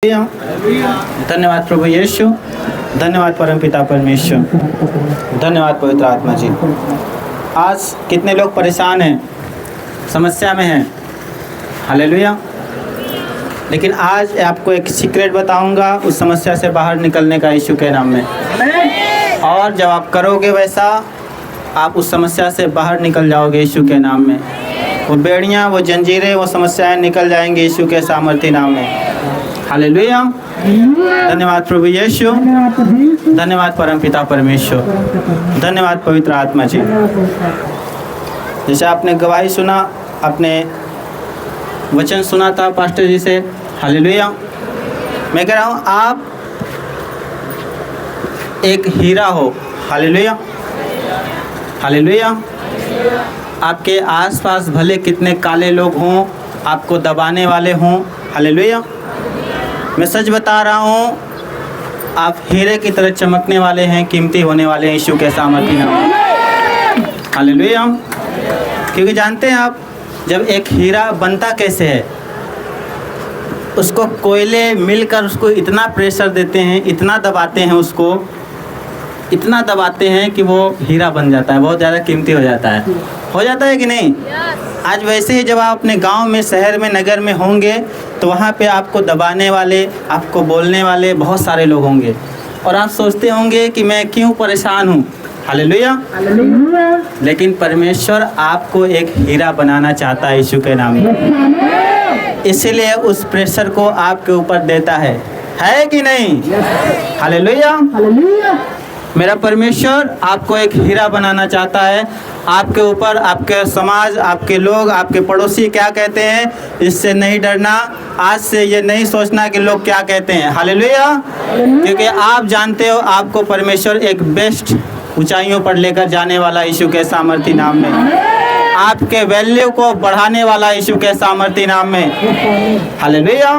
धन्यवाद प्रभु यीशु, धन्यवाद परमपिता परमेश्वर, धन्यवाद पवित्र आत्मा जी। आज कितने लोग परेशान हैं, समस्या में हैं, हालेलुया। लेकिन आज आपको एक सीक्रेट बताऊंगा उस समस्या से बाहर निकलने का यीशु के नाम में। और जब आप करोगे वैसा, आप उस समस्या से बाहर निकल जाओगे यीशु के नाम में। वो बेड़ियाँ, वो जंजीरें, वो समस्याएं निकल जाएंगी यीशु के सामर्थ्य नाम में। हालेलुया। धन्यवाद प्रभु यीशु, धन्यवाद परमपिता परमेश्वर, धन्यवाद पवित्र आत्मा जी। जैसे आपने गवाही सुना, आपने वचन सुना था पास्टर जी से, हालेलुया। मैं कह रहा हूँ आप एक हीरा हो, हालेलुया, हालेलुया। आपके आसपास भले कितने काले लोग हों, आपको दबाने वाले हों, हालेलुया, मैं सच बता रहा हूँ, आप हीरे की तरह चमकने वाले हैं, कीमती होने वाले हैं यीशु के सामर्थ्य नाम में, हालेलुया। क्योंकि जानते हैं आप, जब एक हीरा बनता कैसे है, उसको कोयले मिलकर उसको इतना प्रेशर देते हैं, इतना दबाते हैं, उसको इतना दबाते हैं कि वो हीरा बन जाता है, बहुत ज़्यादा कीमती हो जाता है कि नहीं? आज वैसे ही जब आप अपने गांव में, शहर में, नगर में होंगे तो वहाँ पे आपको दबाने वाले, आपको बोलने वाले बहुत सारे लोग होंगे और आप सोचते होंगे कि मैं क्यों परेशान हूँ, हालेलुया। लेकिन परमेश्वर आपको एक हीरा बनाना चाहता है यीशु के नाम में, इसीलिए उस प्रेशर को आपके ऊपर देता है कि नहीं? हालेलुया। मेरा परमेश्वर आपको एक हीरा बनाना चाहता है। आपके ऊपर आपके समाज, आपके लोग, आपके पड़ोसी क्या कहते हैं, इससे नहीं डरना। आज से ये नहीं सोचना कि लोग क्या कहते हैं, हालेलुया। क्योंकि आप जानते हो आपको परमेश्वर एक बेस्ट ऊंचाइयों पर लेकर जाने वाला यीशु के सामर्थ्य नाम में, आपके वैल्यू को बढ़ाने वाला यीशु के सामर्थ्य नाम में, हालेलुया।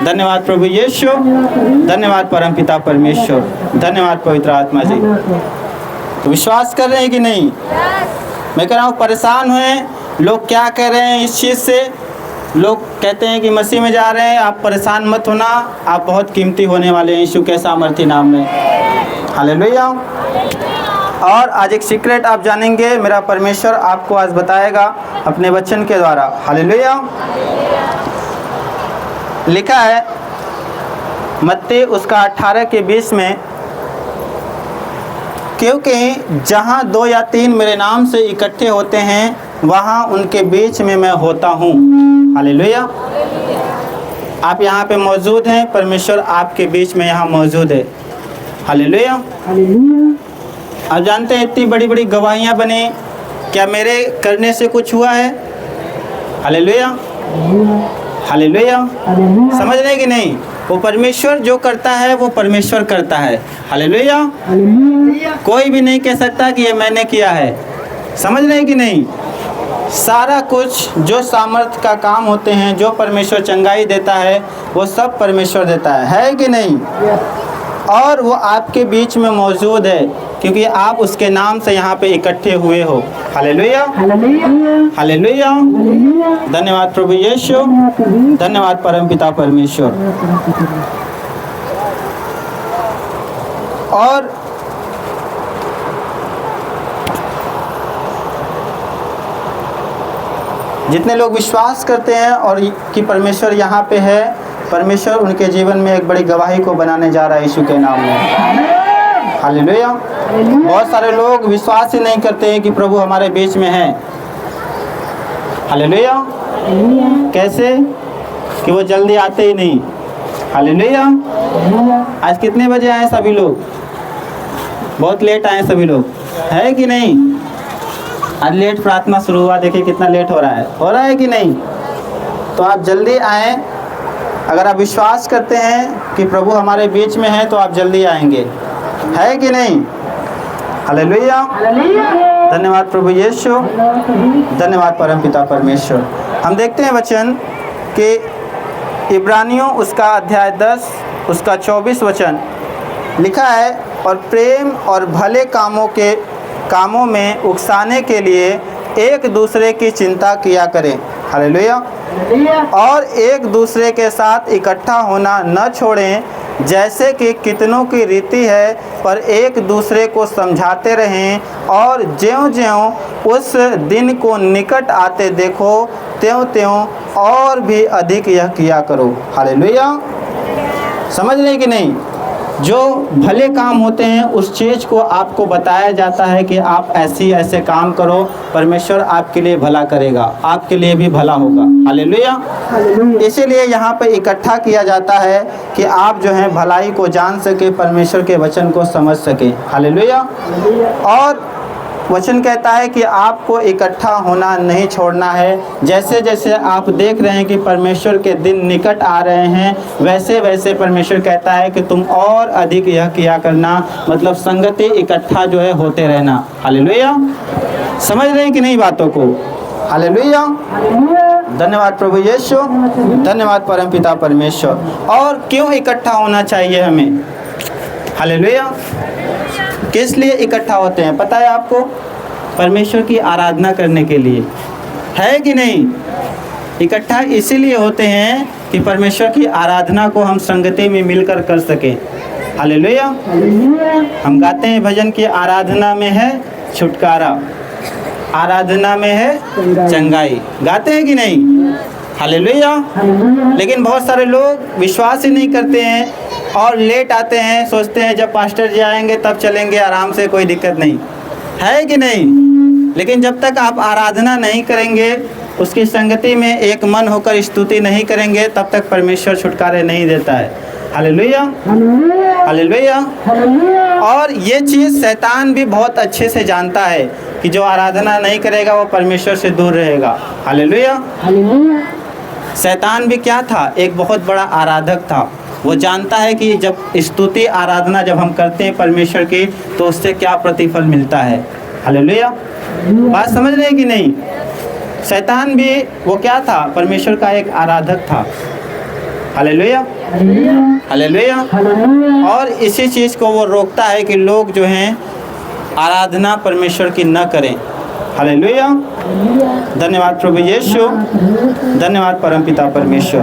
धन्यवाद प्रभु यीशु, धन्यवाद परमपिता परमेश्वर, धन्यवाद पवित्र आत्मा जी। तो विश्वास कर रहे हैं कि नहीं? मैं कह रहा हूँ परेशान हुए, लोग क्या कह रहे हैं इस चीज़ से। लोग कहते हैं कि मसीह में जा रहे हैं, आप परेशान मत होना, आप बहुत कीमती होने वाले हैं यीशु के सामर्थ्य नाम में, हालेलुया। और आज एक सीक्रेट आप जानेंगे, मेरा परमेश्वर आपको आज बताएगा अपने वचन के द्वारा, हालेलुया। लिखा है मत्ती उसका 18 के 20 में, क्योंकि जहाँ 2 या 3 मेरे नाम से इकट्ठे होते हैं, वहाँ उनके बीच में मैं होता हूँ, हालेलुया। आप यहाँ पे मौजूद हैं, परमेश्वर आपके बीच में यहाँ मौजूद है, हालेलुया। आप जानते हैं इतनी बड़ी बड़ी गवाहियाँ बने, क्या मेरे करने से कुछ हुआ है? Hallelujah, hallelujah. समझ रहे कि नहीं? वो परमेश्वर जो करता है वो परमेश्वर करता है, हालेलुया। कोई भी नहीं कह सकता कि ये मैंने किया है, समझ रहे कि नहीं? सारा कुछ जो सामर्थ्य का काम होते हैं, जो परमेश्वर चंगाई देता है, वो सब परमेश्वर देता है कि नहीं? और वो आपके बीच में मौजूद है, क्योंकि आप उसके नाम से यहाँ पे इकट्ठे हुए हो, हालेलुया, हालेलुया। धन्यवाद प्रभु यीशु, धन्यवाद परमपिता परमेश्वर। और जितने लोग विश्वास करते हैं और कि परमेश्वर यहाँ पे है, परमेश्वर उनके जीवन में एक बड़ी गवाही को बनाने जा रहा है यीशु के नाम में, हालेलुया। बहुत सारे लोग विश्वास ही नहीं करते हैं कि प्रभु हमारे बीच में है, हालेलुया। कैसे? कि वो जल्दी आते ही नहीं, हालेलुया। आज कितने बजे आए सभी लोग? बहुत लेट आए सभी लोग, है कि नहीं? आज लेट प्रार्थना शुरू हुआ, देखिए कितना लेट हो रहा है कि नहीं? तो आप जल्दी आए। अगर आप विश्वास करते हैं कि प्रभु हमारे बीच में है तो आप जल्दी आएंगे, है कि नहीं? हालेलुया। धन्यवाद प्रभु यीशु, धन्यवाद परमपिता परमेश्वर। हम देखते हैं वचन कि इब्रानियों उसका अध्याय 10 उसका 24 वचन लिखा है, और प्रेम और भले कामों में उकसाने के लिए एक दूसरे की चिंता किया करें, हालेलुया। और एक दूसरे के साथ इकट्ठा होना न छोड़ें, जैसे कि कितनों की रीति है, पर एक दूसरे को समझाते रहें, और ज्यों-ज्यों उस दिन को निकट आते देखो, त्यों-त्यों और भी अधिक यह किया करो। हालेलुया। समझ रहे कि नहीं? जो भले काम होते हैं उस चीज़ को आपको बताया जाता है कि आप ऐसे काम करो, परमेश्वर आपके लिए भला करेगा, आपके लिए भी भला होगा। हालेलुया। इसीलिए यहाँ पे इकट्ठा किया जाता है कि आप जो है भलाई को जान सके, परमेश्वर के वचन को समझ सके। हालेलुया। और वचन कहता है कि आपको इकट्ठा होना नहीं छोड़ना है। जैसे जैसे आप देख रहे हैं कि परमेश्वर के दिन निकट आ रहे हैं, वैसे वैसे परमेश्वर कहता है कि तुम और अधिक यह किया करना, मतलब संगति इकट्ठा जो है होते रहना। हालेलुया। समझ रहे हैं कि नहीं बातों को? हालेलुया। धन्यवाद प्रभु यीशु, धन्यवाद परमपिता परमेश्वर। और क्यों इकट्ठा होना चाहिए हमें? हालेलुया। किस लिए इकट्ठा होते हैं पता है आपको? परमेश्वर की आराधना करने के लिए, है कि नहीं? इकट्ठा इसीलिए होते हैं कि परमेश्वर की आराधना को हम संगति में मिलकर कर सकें। हालेलुया। हम गाते हैं भजन की आराधना में है छुटकारा, आराधना में है चंगाई। गाते हैं कि नहीं? हालेलुया। लेकिन बहुत सारे लोग विश्वास ही नहीं करते हैं और लेट आते हैं, सोचते हैं जब पास्टर जी आएंगे तब चलेंगे आराम से, कोई दिक्कत नहीं, है कि नहीं? लेकिन जब तक आप आराधना नहीं करेंगे, उसकी संगति में एक मन होकर स्तुति नहीं करेंगे, तब तक परमेश्वर छुटकारे नहीं देता है। हालेलुया। हालेलुया। और ये चीज़ शैतान भी बहुत अच्छे से जानता है कि जो आराधना नहीं करेगा वो परमेश्वर से दूर रहेगा। हालेलुया। शैतान भी क्या था? एक बहुत बड़ा आराधक था। वो जानता है कि जब स्तुति आराधना जब हम करते हैं परमेश्वर की, तो उससे क्या प्रतिफल मिलता है। हालेलुया। बात समझ रहे हैं कि नहीं? शैतान भी वो क्या था? परमेश्वर का एक आराधक था। हालेलुया। हालेलुया। और इसी चीज़ को वो रोकता है कि लोग जो हैं आराधना परमेश्वर की न करें। हालेलुया। धन्यवाद प्रभु यीशु, धन्यवाद परमपिता परमेश्वर,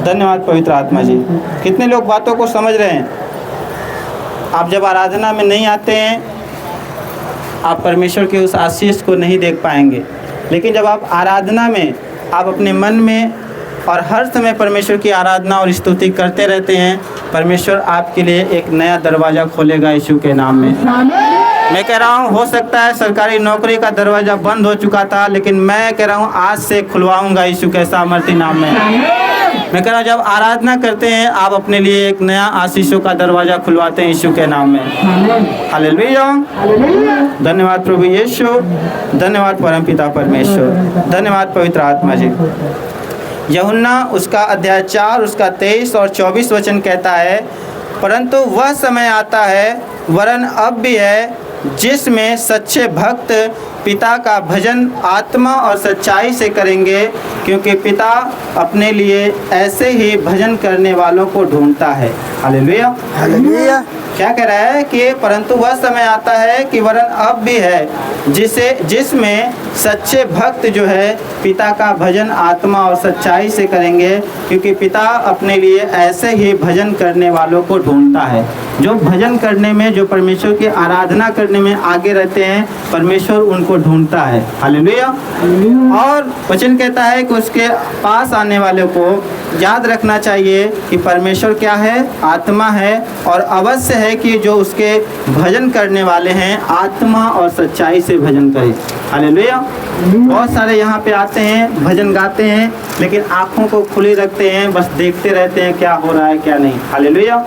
धन्यवाद पवित्र आत्मा जी। कितने लोग बातों को समझ रहे हैं? आप जब आराधना में नहीं आते हैं, आप परमेश्वर के उस आशीष को नहीं देख पाएंगे। लेकिन जब आप आराधना में, आप अपने मन में और हर समय परमेश्वर की आराधना और स्तुति करते रहते हैं, परमेश्वर आपके लिए एक नया दरवाज़ा खोलेगा यीशु के नाम में। मैं कह रहा हूँ, हो सकता है सरकारी नौकरी का दरवाज़ा बंद हो चुका था, लेकिन मैं कह रहा हूँ आज से खुलवाऊंगा यीशु के सामर्थ्य नाम में। मैं कह रहा हूँ जब आराधना करते हैं आप अपने लिए एक नया आशीषों का दरवाज़ा खुलवाते हैं यीशु के नाम में। हालेलुया। धन्यवाद प्रभु यीशु, धन्यवाद परमपिता परमेश्वर, धन्यवाद पवित्र आत्मा जी। यूहन्ना उसका अध्याय 4 उसका 23 और 24 वचन कहता है, परंतु वह समय आता है, वरन अब भी है, जिसमें सच्चे भक्त पिता का भजन आत्मा और सच्चाई से करेंगे, क्योंकि पिता अपने लिए ऐसे ही भजन करने वालों को ढूंढता है। हालेलुया। हालेलुया। क्या कह रहा है कि परंतु वह समय आता है कि वरन अब भी है, जिसमें सच्चे भक्त जो है पिता का भजन आत्मा और सच्चाई से करेंगे, क्योंकि पिता अपने लिए ऐसे ही भजन करने वालों को ढूंढता है। जो भजन करने में, जो परमेश्वर की आराधना करने में आगे रहते हैं, परमेश्वर उनको ढूंढता है। हालेलुया। और वचन कहता है कि उसके पास आने वाले को याद रखना चाहिए कि परमेश्वर क्या है? आत्मा है, और अवश्य है कि जो उसके भजन करने वाले हैं आत्मा और सच्चाई से भजन करें। हालेलुया। बहुत सारे यहाँ पे आते हैं, भजन गाते हैं, लेकिन आँखों को खुली रखते हैं, बस देखते रहते हैं क्या हो रहा है क्या नहीं। हालेलुया।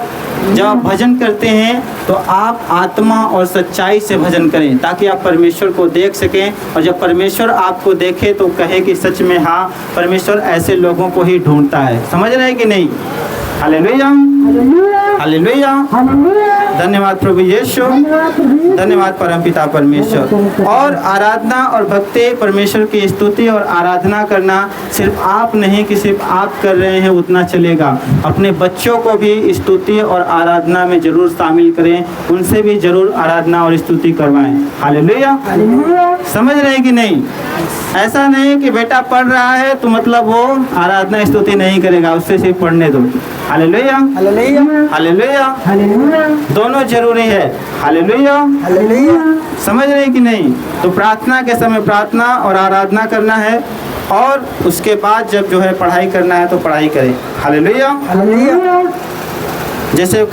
जब आप भजन करते हैं तो आप आत्मा और सच्चाई से भजन करें, ताकि आप परमेश्वर को देख सकें, और जब परमेश्वर आपको देखे तो कहे कि सच में हाँ, परमेश्वर ऐसे लोगों को ही ढूंढता है। समझ रहे हैं कि नहीं? हालेलुया। हालेलुया। धन्यवाद प्रभु यीशु, धन्यवाद परमपिता परमेश्वर। और आराधना और भक्ति, परमेश्वर की स्तुति और आराधना करना सिर्फ आप नहीं कि सिर्फ आप कर रहे हैं उतना चलेगा। अपने बच्चों को भी स्तुति और आराधना में जरूर शामिल करें, उनसे भी जरूर आराधना और स्तुति करवाएं। हालेलुया। समझ रहे हैं कि नहीं? ऐसा नहीं कि बेटा पढ़ रहा है तो मतलब वो आराधना स्तुति नहीं करेगा, उससे सिर्फ पढ़ने दो। हालेलुया हालेलुया हालेलुया, हालेलुया दोनों जरूरी है। Hallelujah, hallelujah. समझ रहे कि नहीं? तो प्रार्थना के समय प्रार्थना और आराधना करना है, और उसके बाद जब जो है पढ़ाई करना है तो पढ़ाई करें। हालेलुया। हालेलुया। जैसे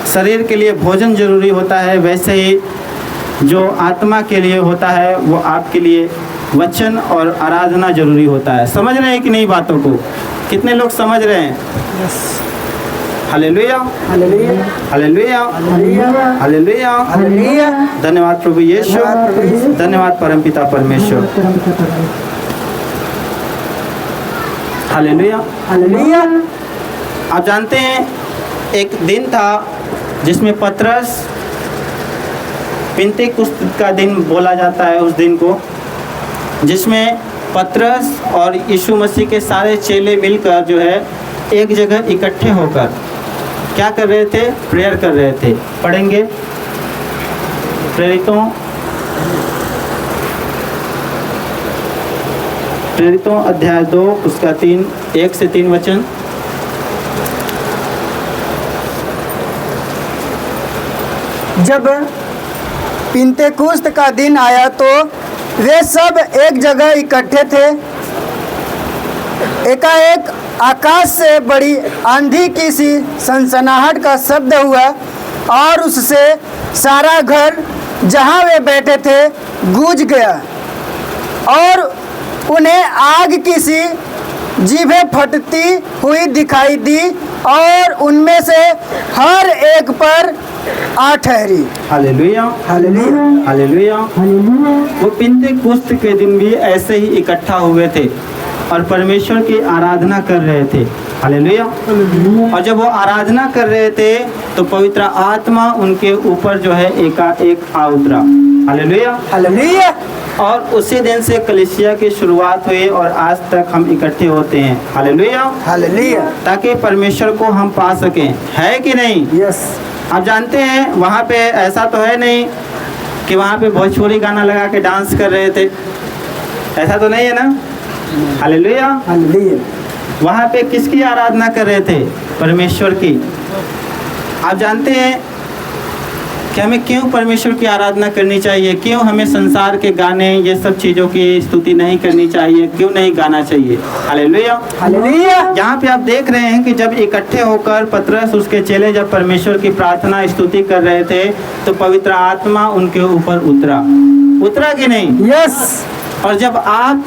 शरीर के लिए भोजन जरूरी होता है, वैसे ही जो आत्मा के लिए होता है वो आपके लिए वचन और आराधना जरूरी होता है। समझ रहे हैं कि नहीं बातों को? कितने लोग समझ रहे हैं? Hallelujah hallelujah hallelujah hallelujah hallelujah. Hallelujah. धन्यवाद प्रभु यीशु, धन्यवाद परमपिता परमेश्वर। Hallelujah hallelujah. आप जानते हैं एक दिन था जिसमें पतरस, पिन्तेकुस्त का दिन बोला जाता है उस दिन को, जिसमें पतरस और यीशु मसीह के सारे चेले मिलकर जो है एक जगह इकट्ठे होकर क्या कर रहे थे? प्रेयर कर रहे थे। पढ़ेंगे प्रेरितों अध्याय 2 उसका 1 से 3 वचन। जब पिन्तेकुस्त का दिन आया तो वे सब एक जगह इकट्ठे थे। एकाएक आकाश से बड़ी आंधी की सी सनसनाहट का शब्द हुआ और उससे सारा घर जहाँ वे बैठे थे गूंज गया, और उन्हें आग की सी जीभें फटती हुई दिखाई दी और उनमें से हर एक पर आ ठहरी। Hallelujah hallelujah hallelujah. हालेलुया। वो पिन्तेकुस्त के दिन भी ऐसे ही इकट्ठा हुए थे और परमेश्वर की आराधना कर रहे थे। हालेलुया। और जब वो आराधना कर रहे थे तो पवित्र आत्मा उनके ऊपर जो है एकाएक आ उतरा। Hallelujah hallelujah. और उसी दिन से कलीसिया की शुरुआत हुई और आज तक हम इकट्ठे होते हैं। हालेलुया। हालेलुया। ताकि परमेश्वर को हम पा सकें, है कि नहीं? यस। आप जानते हैं वहाँ पे ऐसा तो है नहीं कि वहाँ पे भोजपुरी गाना लगा के डांस कर रहे थे, ऐसा तो नहीं है ना? हालेलुया। हालेलुया। वहाँ पे किसकी आराधना कर रहे थे? परमेश्वर की। आप जानते हैं कि हमें क्यों परमेश्वर की आराधना करनी चाहिए? क्यों हमें संसार के गाने ये सब चीज़ों की स्तुति नहीं करनी चाहिए? क्यों नहीं गाना चाहिए? Hallelujah hallelujah. यहाँ पे आप देख रहे हैं कि जब इकट्ठे होकर पतरस उसके चेले जब परमेश्वर की प्रार्थना स्तुति कर रहे थे तो पवित्र आत्मा उनके ऊपर उतरा कि नहीं? यस। और जब आप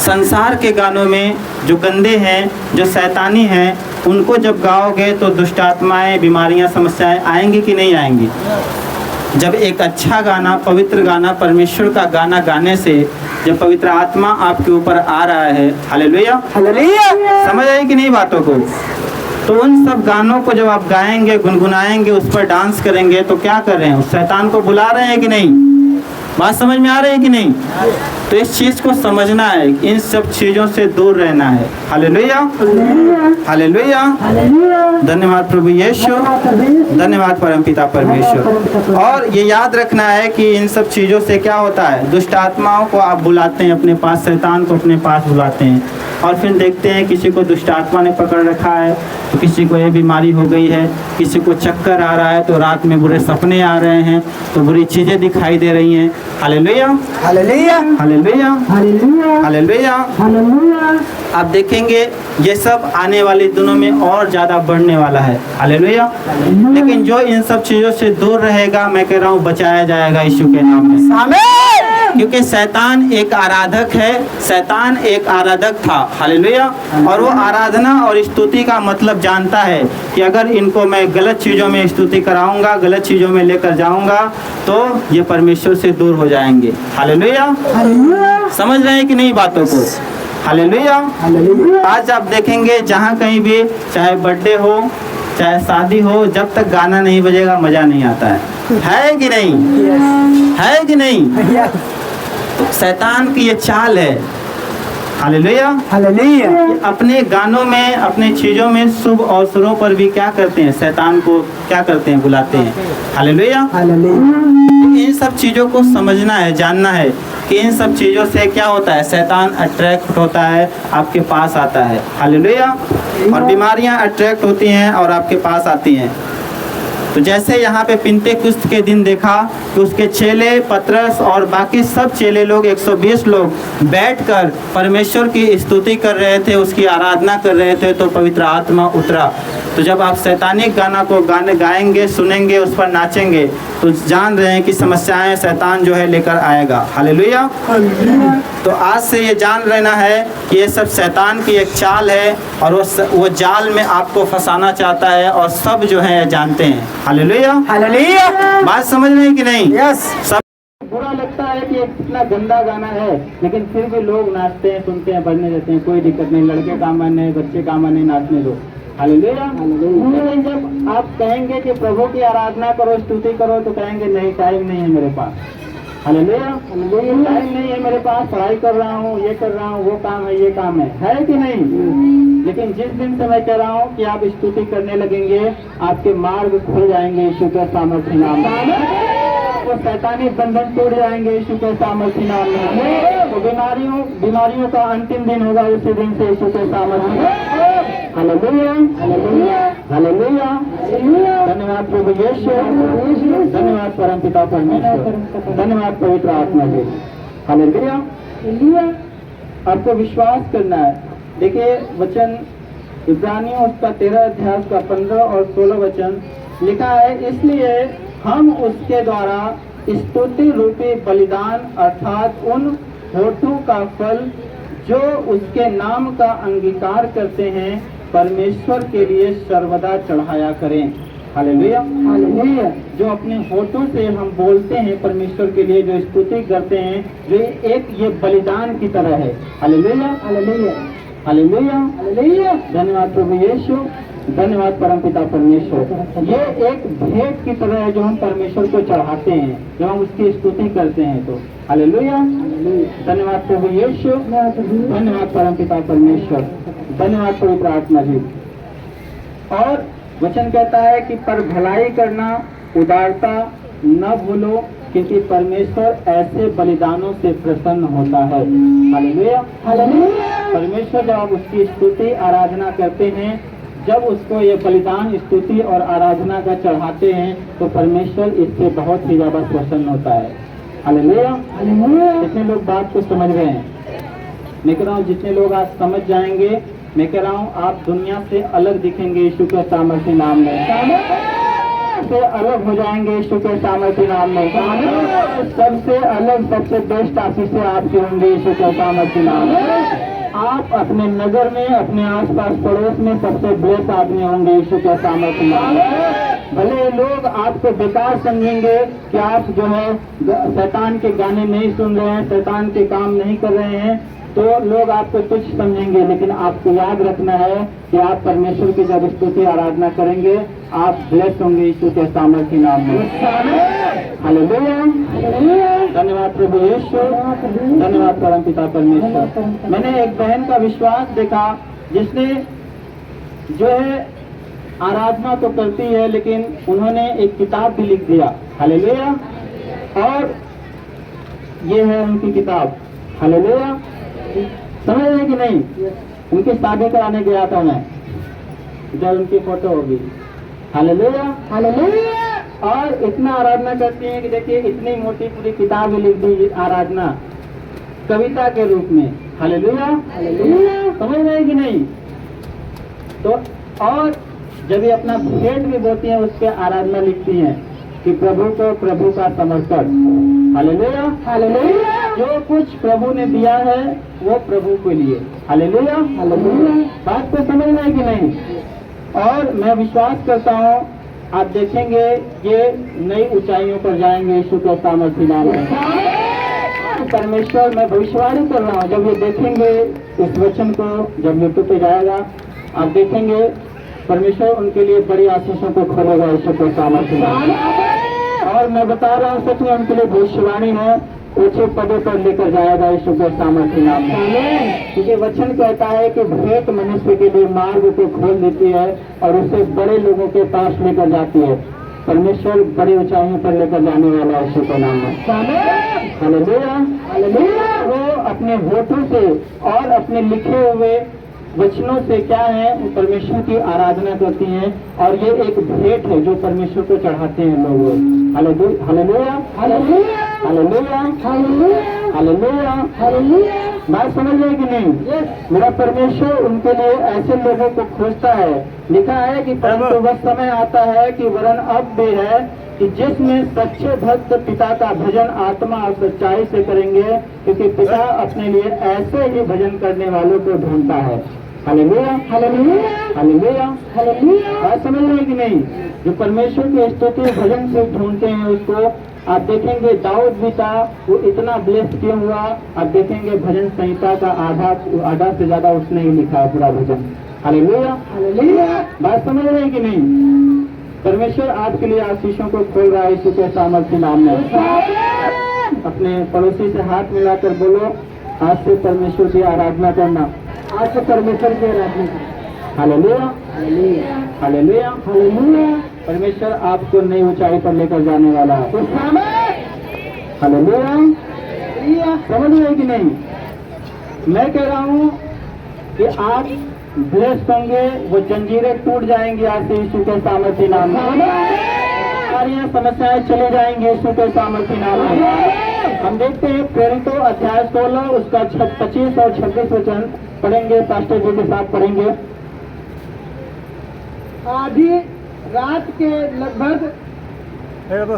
संसार के गानों में जो गंदे हैं, जो शैतानी हैं, उनको जब गाओगे तो दुष्ट आत्माएं, बीमारियां, समस्याएं आएंगी कि नहीं आएंगी? जब एक अच्छा गाना, पवित्र गाना, परमेश्वर का गाना गाने से जब पवित्र आत्मा आपके ऊपर आ रहा है, हालेलुया, हालेलुया। समझ आई कि नहीं बातों को? तो उन सब गानों को जब आप गाएंगे, गुनगुनाएंगे, उस पर डांस करेंगे तो क्या कर रहे हैं? उस शैतान को बुला रहे हैं कि नहीं? बात समझ में आ रही है कि नहीं? तो इस चीज़ को समझना है, इन सब चीज़ों से दूर रहना है। Hallelujah hallelujah. धन्यवाद प्रभु यीशु, धन्यवाद परमपिता परमेश्वर। और ये याद रखना है कि इन सब चीज़ों से क्या होता है? दुष्ट आत्माओं को आप बुलाते हैं अपने पास, शैतान को अपने पास बुलाते हैं, और फिर देखते हैं किसी को दुष्ट आत्मा ने पकड़ रखा है तो किसी को ये बीमारी हो गई है, किसी को चक्कर आ रहा है, तो रात में बुरे सपने आ रहे हैं, तो बुरी चीज़ें दिखाई दे रही हैं। Hallelujah hallelujah hallelujah hallelujah hallelujah. Hallelujah. आप देखेंगे ये सब आने वाले दिनों में और ज़्यादा बढ़ने वाला है। हालेलुया। लेकिन जो इन सब चीज़ों से दूर रहेगा, मैं कह रहा हूँ बचाया जाएगा यीशु के नाम में। आमीन। क्योंकि शैतान एक आराधक है, शैतान एक आराधक था। हालेलुया। और वो आराधना और स्तुति का मतलब जानता है कि अगर इनको मैं गलत चीज़ों में स्तुति कराऊंगा, गलत चीज़ों में लेकर जाऊंगा तो ये परमेश्वर से दूर हो जाएंगे। हालेलुया। समझ रहे हैं कि नहीं बातों को? हालेलुया। आज आप देखेंगे जहाँ कहीं भी, चाहे बर्थडे हो, चाहे शादी हो, जब तक गाना नहीं बजेगा मज़ा नहीं आता है कि नहीं? है कि नहीं? तो शैतान की ये चाल है हालेलुया। हालेलुया। अपने गानों में, अपने चीज़ों में, शुभ अवसरों पर भी क्या करते हैं, शैतान को क्या करते हैं, बुलाते हैं। हालेलुया। हालेलुया। इन सब चीज़ों को समझना है, जानना है कि इन सब चीज़ों से क्या होता है, शैतान अट्रैक्ट होता है, आपके पास आता है। हालेलुया। और बीमारियां अट्रैक्ट होती हैं और आपके पास आती हैं। तो जैसे यहाँ पे पिंतेकुस्त के दिन देखा कि उसके चेले पतरस और बाकी सब चेले लोग 120 लोग बैठकर परमेश्वर की स्तुति कर रहे थे, उसकी आराधना कर रहे थे, तो पवित्र आत्मा उतरा। तो जब आप शैतानिक गाना को गाने गाएंगे, सुनेंगे, उस पर नाचेंगे, तो जान रहे हैं कि समस्याएं शैतान जो है लेकर आएगा। हालेलुया। तो आज से ये जान लेना है कि ये सब शैतान की एक चाल है और वो जाल में आपको फंसाना चाहता है, और सब जो है जानते हैं। हालेलुया। हालेलुया। बात समझ रहे हैं कि नहीं? यस। सब बुरा लगता है कि एक कितना गंदा गाना है, लेकिन फिर भी लोग नाचते हैं, सुनते हैं, बढ़ने देते हैं, कोई दिक्कत नहीं, लड़के का मन है, बच्चे का मन है, नाचने दो। हालेलुया। लेकिन जब आप कहेंगे कि प्रभु की आराधना करो, स्तुति करो, तो कहेंगे नहीं, टाइम नहीं है मेरे पास। हालेलुया। टाइम नहीं है मेरे पास, पढ़ाई कर रहा हूँ, ये कर रहा हूँ, वो काम है, ये काम है कि नहीं? लेकिन जिस दिन से मैं कह रहा हूँ कि आप स्तुति करने लगेंगे, आपके मार्ग खुल जाएंगे यीशु के सामर्थ्य नाम में। वो शैतानी बंधन टूट जाएंगे यीशु के सामर्थ्य नाम में। तो बीमारियों का अंतिम दिन होगा उसी दिन से यीशु के सामर्थ्य। हालेलुया। हालेलुया। हालेलुया। धन्यवाद प्रभु यीशु, धन्यवाद परमपिता परमेश्वर, धन्यवाद पवित्र आत्मा जी। हालेलुया। आपको विश्वास करना है। देखिए वचन इब्रानियों उसका 13 अध्याय का 15 और 16 वचन लिखा है, इसलिए हम उसके द्वारा स्तुति रूपी बलिदान अर्थात उन होठों का फल जो उसके नाम का अंगीकार करते हैं, परमेश्वर के लिए सर्वदा चढ़ाया करें। हालेलुया। हालेलुया। जो अपने होठों से हम बोलते हैं परमेश्वर के लिए, जो स्तुति करते हैं, जो ये बलिदान की तरह है। हालेलुया। हालेलुया। हालेलुया। हालेलुया। धन्यवाद प्रभु यीशु, धन्यवाद परमपिता परमेश्वर। ये एक भेंट की तरह है जो हम परमेश्वर को चढ़ाते हैं, जब हम उसकी स्तुति करते हैं। तो हालेलुया। धन्यवाद प्रभु यीशु, धन्यवाद परमपिता परमेश्वर, धन्यवाद पवित्र आत्मा जी। और वचन कहता है कि पर भलाई करना, उदारता न भूलो, क्योंकि परमेश्वर ऐसे बलिदानों से प्रसन्न होता है। हालेलुया। हालेलुया। परमेश्वर जब आप उसकी स्तुति आराधना करते हैं, जब उसको ये बलिदान स्तुति और आराधना का चढ़ाते हैं, तो परमेश्वर इससे बहुत ही ज्यादा प्रसन्न होता है। हालेलुया। जितने लोग बात को समझ रहे हैं, मैं कह रहा हूँ जितने लोग आज समझ जाएंगे, मैं कह रहा हूँ आप दुनिया से अलग दिखेंगे यीशु के सामर्थ्य नाम में, से अलग हो जाएंगे यीशु के सामर्थ्य नाम में। सबसे अलग, सबसे बेस्ट आशीषें आपकी होंगे यीशु के सामर्थ्य नाम में। आप अपने नगर में, अपने आसपास पड़ोस में सबसे ब्लेस आदमी होंगे यीशु के सामर्थ्य नाम में। भले लोग आपको बेकार समझेंगे कि आप जो है शैतान के गाने नहीं सुन रहे हैं, शैतान के काम नहीं कर रहे हैं, तो लोग आपको तुच्छ समझेंगे, लेकिन आपको याद रखना है कि आप परमेश्वर की जब स्तुति आराधना करेंगे, आप ब्लेस होंगे यीशु के सामर्थ्य नाम में। हालेलुया। धन्यवाद प्रभु यीशु, धन्यवाद परमपिता परमेश्वर। मैंने एक बहन का विश्वास देखा जिसने जो है आराधना तो करती है, लेकिन उन्होंने एक किताब भी लिख दिया। हालेलुया। और ये है उनकी किताब। हालेलुया। समझ रहे कि नहीं? उनकी शादी कराने गया था मैं, जब उनकी फोटो होगी। हालेलुया। हालेलुया। और इतना आराधना करती हैं कि देखिए इतनी मोटी पूरी किताब लिख दी आराधना कविता के रूप में। हालेलुया। हालेलुया। समझ रहे कि नहीं? तो और जब ये अपना भेंट भी बोलती हैं, उस पर आराधना लिखती हैं कि प्रभु को प्रभु का समर्पण। हालेलुया। हालेलुया। जो कुछ प्रभु ने दिया है वो प्रभु के लिए। हालेलुया। हालेलुया। बात को समझ रहे कि नहीं? और मैं विश्वास करता हूँ आप देखेंगे ये नई ऊंचाइयों पर जाएंगे यीशु के सामर्थ्य नाम में। परमेश्वर, मैं भविष्यवाणी कर रहा हूँ, जब ये देखेंगे इस वचन को, जब यूट्यूब पे जाएगा, आप देखेंगे परमेश्वर उनके लिए बड़ी आशीषों को खोलेगा यीशु के सामर्थ्य नाम में। और मैं बता रहा हूँ सच में उनके लिए भविष्यवाणी है ऊंचे पदों पर लेकर जाएगा यीशु के सामर्थ्य नाम में। क्योंकि वचन कहता है कि भेंट मनुष्य के लिए मार्ग को खोल देती है और उसे बड़े लोगों के पास लेकर जाती है। परमेश्वर बड़ी ऊंचाइयों पर लेकर जाने वाला है यीशु के नाम में। Hallelujah, hallelujah. वो अपने होठों से और अपने लिखे हुए वचनों से क्या है, परमेश्वर की आराधना करती हैं और ये एक भेंट है जो परमेश्वर को चढ़ाते हैं लोग। Hallelujah, hallelujah, hallelujah, hallelujah, hallelujah, hallelujah. बात समझ रहे कि नहीं? मेरा परमेश्वर उनके लिए ऐसे लोगों को खोजता है। लिखा है कि परंतु वह समय आता है कि वरन अब भी है कि जिसमें सच्चे भक्त पिता का भजन आत्मा और सच्चाई से करेंगे, क्योंकि पिता अपने लिए ऐसे ही भजन करने वालों को ढूंढता है। Hallelujah, hallelujah, hallelujah, hallelujah. बात समझ रहे हैं कि नहीं? जो परमेश्वर के स्तुति भजन से ढूंढते हैं उसको, आप देखेंगे दाऊद भी था, वो इतना ब्लेस्ड क्यों हुआ? आप देखेंगे भजन संहिता का आधा से ज्यादा उसने ही लिखा है पूरा भजन। Hallelujah, hallelujah. बात समझ रहे हैं कि नहीं? परमेश्वर आपके लिए आशीषों को खोल रहा है यीशु के सामर्थ्य नाम में। अपने पड़ोसी से हाथ मिलाकर बोलो, आज से परमेश्वर की आराधना करना, आज से परमेश्वर की आराधना करना। Hallelujah, hallelujah, hallelujah, hallelujah. परमेश्वर आपको नई ऊंचाई पर लेकर जाने वाला है। हालेलुया, समझ रहे कि नहीं? मैं कह रहा हूँ कि आप ब्लेस्ड होंगे, वो जंजीरें टूट जाएंगी आज से यीशु के सामर्थ्य नाम में। सारी समस्याएं चले जाएंगी यीशु के सामर्थ्य नाम में। हम देखते हैं प्रेरितों अध्याय 16 उसका 25 और 26 वचन पढ़ेंगे, पास्टर जी के साथ पढ़ेंगे। आधी रात के लगभग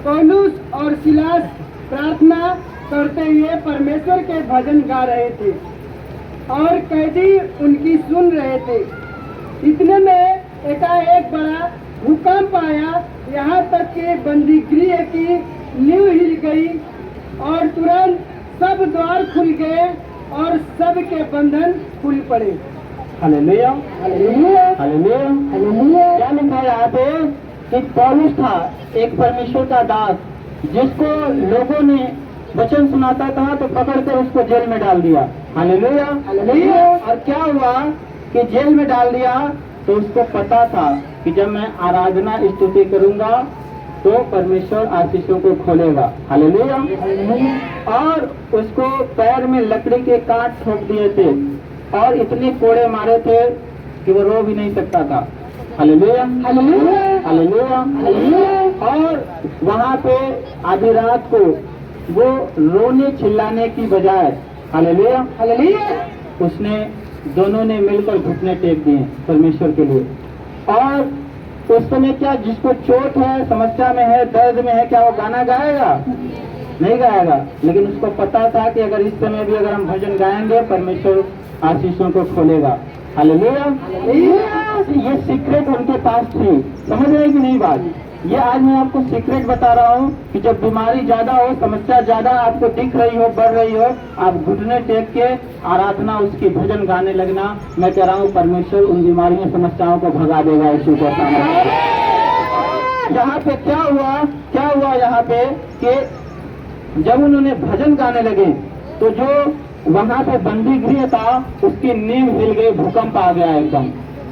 पौलुस और सिलास प्रार्थना करते हुए परमेश्वर के भजन गा रहे थे और कैदी उनकी सुन रहे थे। इतने में एकाएक बड़ा भूकंप आया, यहाँ तक कि बंदीगृह की नींव हिल गई और तुरंत सब द्वार खुल गए और सब के बंधन खुल पड़े। Hallelujah, hallelujah, hallelujah, hallelujah. क्या लिखा है यहाँ पे? कि पौलुस था एक परमेश्वर का दास, जिसको लोगों ने वचन सुनाता था तो पकड़कर उसको जेल में डाल दिया। Hallelujah, hallelujah. और क्या हुआ कि जेल में डाल दिया तो उसको पता था कि जब मैं आराधना स्तुति करूंगा तो परमेश्वर आशीषों को खोलेगा। हालेलुया, और उसको पैर में लकड़ी के कांट ठोक दिए थे और इतने कोड़े मारे थे कि वो रो भी नहीं सकता था। Hallelujah, hallelujah, hallelujah, hallelujah. और वहाँ पे आधी रात को वो रोने चिल्लाने की बजाय, हालेलुया, हालेलुया, उसने दोनों ने मिलकर घुटने टेक दिए परमेश्वर के लिए। और उस समय क्या, जिसको चोट है, समस्या में है, दर्द में है, क्या वो गाना गाएगा? नहीं गाएगा। लेकिन उसको पता था कि अगर इस समय भी अगर हम भजन गाएंगे परमेश्वर आशीषों को खोलेगा। हालेलुया, ये सीक्रेट उनके पास थी। समझ रहे कि नहीं बात? ये आज मैं आपको सीक्रेट बता रहा हूँ कि जब बीमारी ज्यादा हो, समस्या ज्यादा आपको दिख रही हो, बढ़ रही हो, आप घुटने टेक के आराधना उसकी भजन गाने लगना। मैं कह रहा हूँ परमेश्वर उन बीमारियों समस्याओं को भगा देगा यीशु के सामने। यहाँ पे क्या हुआ यहाँ पे कि जब उन्होंने भजन गाने लगे तो जो वहाँ पे बंदी गृह था उसकी नींव हिल गई, भूकंप आ गया एकदम।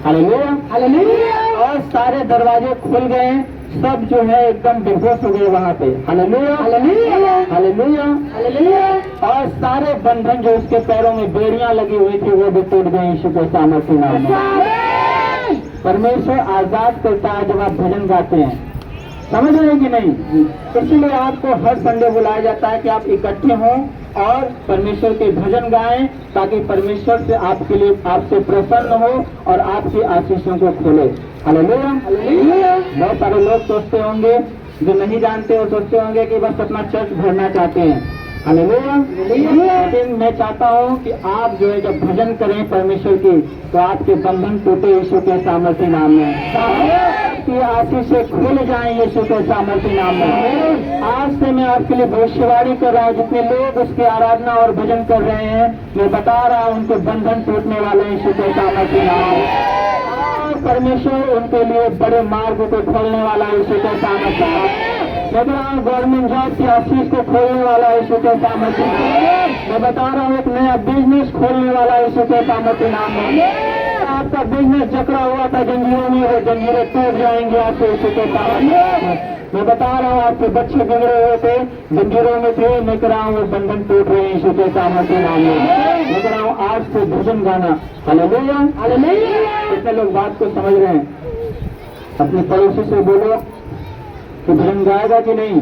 Hallelujah, hallelujah. और सारे दरवाजे खुल गए, सब जो है एकदम बेहोश हो गए वहाँ पे। Hallelujah, hallelujah, hallelujah, hallelujah. और सारे बंधन जो उसके पैरों में बेड़ियां लगी हुई थी वो भी टूट गए यीशु के सामर्थ्य नाम में। परमेश्वर आजाद करता है जब आप भजन गाते हैं। समझ रहे हैं कि नहीं? इसीलिए आपको हर संडे बुलाया जाता है कि आप इकट्ठे हों और परमेश्वर के भजन गाएं, ताकि परमेश्वर से आपके लिए आपसे प्रसन्न हो और आपकी आशीषों को खोले। Hallelujah, hallelujah. बहुत सारे लोग सोचते होंगे, जो नहीं जानते वो सोचते होंगे कि बस अपना चर्च भरना चाहते हैं। हालेलुया, लेकिन मैं चाहता हूँ कि आप जो है जब भजन करें परमेश्वर की तो आपके बंधन टूटे यीशु के सामर्थ्य नाम में, आपकी आशीषें खुल जाएं यीशु के सामर्थ्य नाम में। आज से मैं आपके लिए भविष्यवाणी कर रहा हूँ, जितने लोग उसकी आराधना और भजन कर रहे हैं मैं बता रहा हूँ उनके बंधन टूटने वाले यीशु के सामर्थ्य नाम में। परमेश्वर उनके लिए बड़े मार्ग को खोलने वाला यीशु के सामर्थ्य नाम। मैं बता रहा हूँ गवर्नमेंट जॉब की आशीष को खोलने वाला यीशु के सामर्थ्य नाम। मैं बता रहा हूँ एक नया बिजनेस खोलने वाला यीशु के सामर्थ्य नाम में। आपका बिजनेस जकड़ा हुआ था जंजीरों में, वो जंजीरें टूट जाएंगे आपके यीशु के सामर्थ्य। मैं बता रहा हूँ आपके बच्चे बिगड़े हुए थे, जंजीरों में थे, मैं कह रहा हूँ वो बंधन टूट रहे हैं यीशु के सामर्थ्य नाम में। मैं कह रहा हूँ आज से भजन गाना हालेलुया हालेलुया। कितने लोग बात को समझ रहे हैं? अपने पड़ोसी से बोलो कि भजन गाएगा कि नहीं?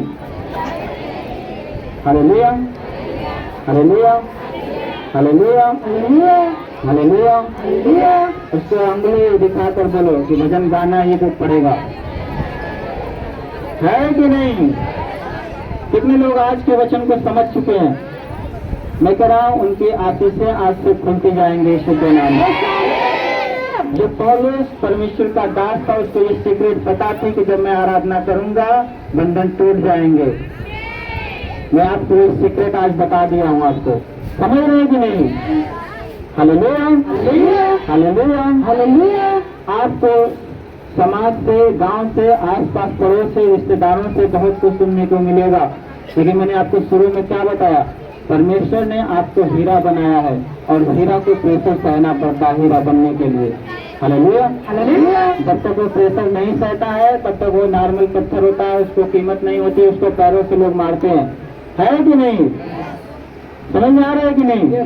Hallelujah hallelujah hallelujah hallelujah hallelujah. उसको अंगुली दिखाकर बोलो कि भजन गाना ही तो पड़ेगा, है कि नहीं? कितने लोग आज के वचन को समझ चुके हैं? मैं कह रहा हूं उनकी आशीषें आज से खुलती जाएंगे यीशु के नाम में। जो पौलुस परमेश्वर का दास था उसको ये सीक्रेट पता थी कि जब मैं आराधना करूंगा बंधन टूट जाएंगे। मैं आपको ये सीक्रेट आज बता दिया हूं, आपको समझ रहे हैं कि नहीं? Hallelujah hallelujah hallelujah. आपको समाज से, गांव से, आसपास पड़ोस से, रिश्तेदारों से बहुत कुछ सुनने को मिलेगा, लेकिन मैंने आपको शुरू में क्या बताया? परमेश्वर ने आपको हीरा बनाया है और हीरा को प्रेशर सहना पड़ता है हीरा बनने के लिए। Hallelujah hallelujah. जब तक वो प्रेशर नहीं सहता है तब तक वो नॉर्मल पत्थर होता है, उसको कीमत नहीं होती, उसको पैरों से लोग मारते हैं, है कि नहीं? समझ में आ रहा है कि नहीं?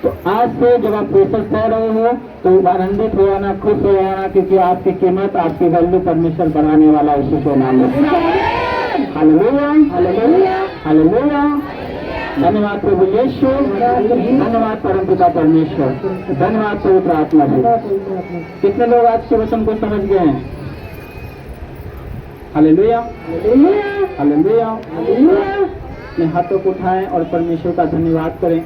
तो आज से जब आप प्रेशर सह रहे हो तो आनंदित हो जाना, खुश हो जाना, क्योंकि आपकी कीमत, आपकी वैल्यू परमेश्वर बनाने वाला यीशु के नाम में। Hallelujah hallelujah hallelujah. धन्यवाद प्रभु यीशु, धन्यवाद परमपिता परमेश्वर, धन्यवाद पवित्र आत्मा जी। कितने लोग आज के वचन को समझ गए हैं? Hallelujah hallelujah hallelujah. अपने हाथों को उठाएं और परमेश्वर का धन्यवाद करें।